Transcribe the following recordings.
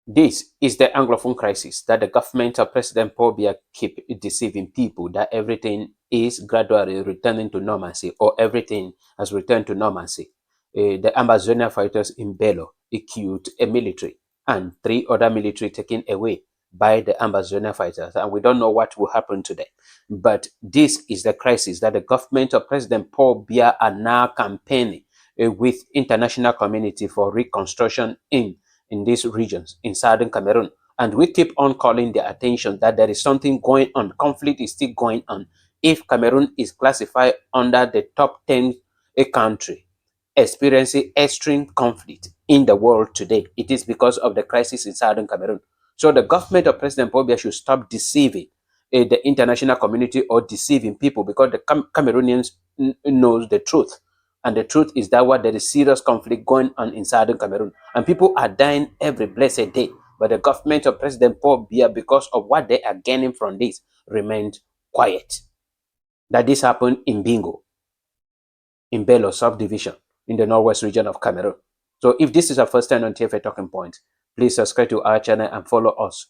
This is the Anglophone crisis that the government of President Paul Biya keep deceiving people that everything is gradually returning to normalcy or everything has returned to normalcy. The Ambazonian fighters in Belo killed a military and 3 other military taken away by the Ambazonian fighters, and we don't know what will happen to them. But this is the crisis that the government of President Paul Biya are now campaigning with international community for reconstruction in these regions in southern Cameroon. And we keep on calling their attention that there is something going on. Conflict is still going on. If Cameroon is classified under the top 10 country experiencing extreme conflict in the world today, it is because of the crisis in southern Cameroon. So the government of President Paul Biya should stop deceiving the international community or deceiving people, because the Cameroonians knows the truth. And the truth is that what there is serious conflict going on in southern Cameroon, and people are dying every blessed day. But the government of President Paul Biya, because of what they are gaining from this, remained quiet. That this happened in Bingo, in Belo subdivision, in the northwest region of Cameroon. So if this is your first time on TFA Talking Points, please subscribe to our channel and follow us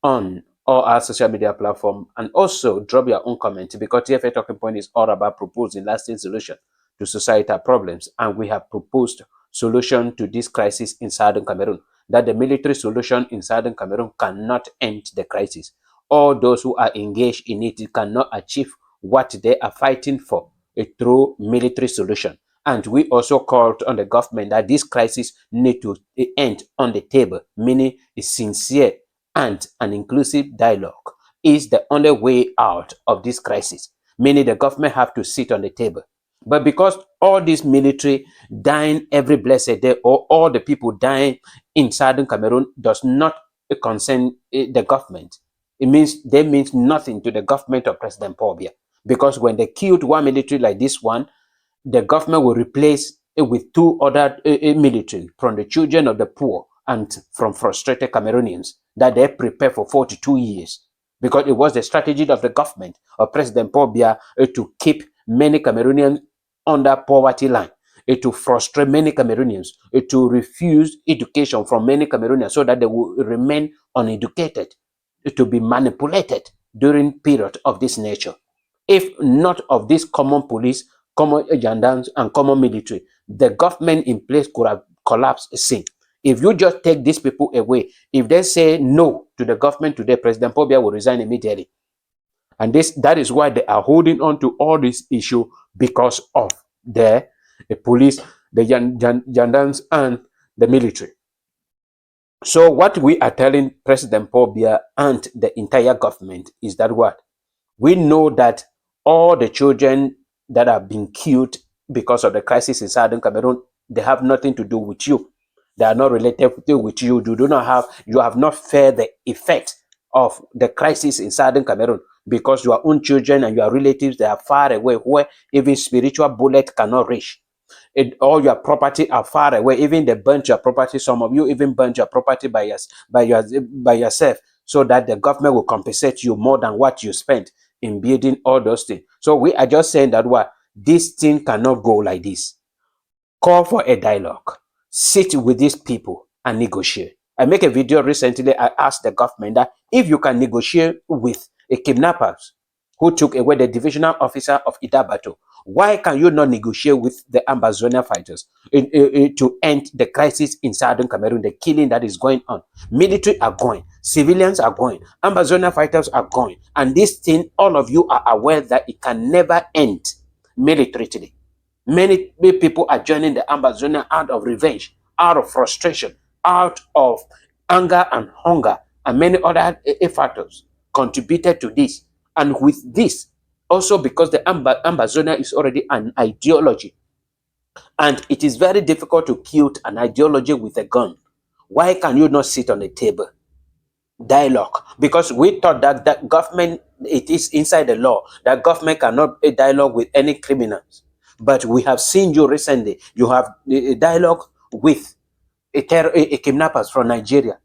on all our social media platforms, and also drop your own comment, because TFA Talking Point is all about proposing lasting solution to societal problems, and we have proposed solution to this crisis in southern Cameroon, that the military solution in southern Cameroon cannot end the crisis. All those who are engaged in it cannot achieve what they are fighting for through military solution. And we also called on the government that this crisis need to end on the table, meaning a sincere and an inclusive dialogue is the only way out of this crisis, meaning the government have to sit on the table. But because all this military dying every blessed day, or all the people dying in southern Cameroon does not concern the government, it means nothing to the government of President Paul Biya. Because when they killed one military like this one, the government will replace it with 2 other military from the children of the poor and from frustrated Cameroonians that they prepare for 42 years. Because it was the strategy of the government of President Paul Biya to keep many Cameroonians under poverty line, to frustrate many Cameroonians, to refuse education from many Cameroonians so that they will remain uneducated, to be manipulated during period of this nature. If not of this common police, common gendarmes, and common military, the government in place could have collapsed a scene. If you just take these people away, if they say no to the government today, President Paul Biya will resign immediately. And that is why they are holding on to all this issue, because of the police, the gendarmes, and the military. So what we are telling President Paul Biya and the entire government is that what? We know that all the children that have been killed because of the crisis in southern Cameroon, they have nothing to do with you. They are not related with you. You have not felt the effect of the crisis in southern Cameroon, because your own children and your relatives, they are far away, where even spiritual bullet cannot reach. All your property are far away. Even they burnt your property. Some of you even burnt your property by yourself, so that the government will compensate you more than what you spent in building all those things. So we are just saying that what, this thing cannot go like this. Call for a dialogue. Sit with these people and negotiate. I make a video recently. I asked the government that if you can negotiate with a kidnappers who took away the divisional officer of Idabato, why can you not negotiate with the Ambazonian fighters to end the crisis in southern Cameroon, the killing that is going on? Military are going, civilians are going, Ambazonian fighters are going, and this thing, all of you are aware that it can never end militarily. Many people are joining the Ambazonian out of revenge, out of frustration, out of anger and hunger, and many other factors contributed to this. And with this, also because the Ambazonia is already an ideology, and it is very difficult to kill an ideology with a gun. Why can you not sit on the table? Dialogue. Because we thought that the government, it is inside the law, that government cannot dialogue with any criminals. But we have seen you recently, you have a dialogue with a kidnappers from Nigeria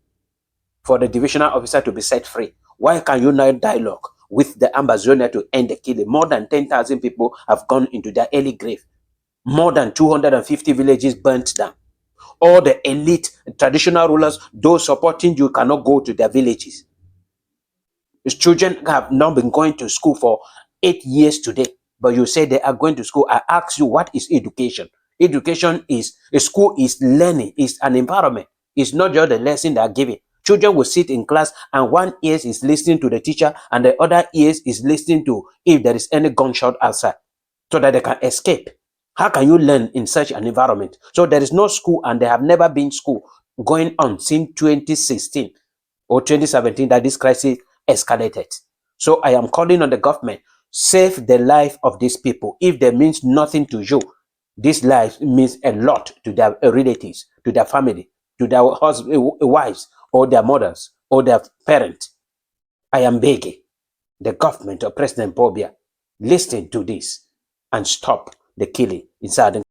for the divisional officer to be set free. Why can you not dialogue with the Ambazonia to end the killing? More than 10,000 people have gone into their early grave. More than 250 villages burnt down. All the elite traditional rulers, those supporting you, cannot go to their villages. His children have not been going to school for 8 years today, but you say they are going to school. I ask you, what is education? Education is, a school is learning, is an environment. It's not just the lesson they are giving. Children will sit in class and one ear is listening to the teacher and the other ear is listening to if there is any gunshot outside so that they can escape. How can you learn in such an environment? So there is no school, and there have never been school going on since 2016 or 2017 that this crisis escalated. So I am calling on the government, save the life of these people. If they means nothing to you, this life means a lot to their relatives, to their family, to their wives, or their mothers, or their parents. I am begging the government of President Bobia, listen to this and stop the killing in Southern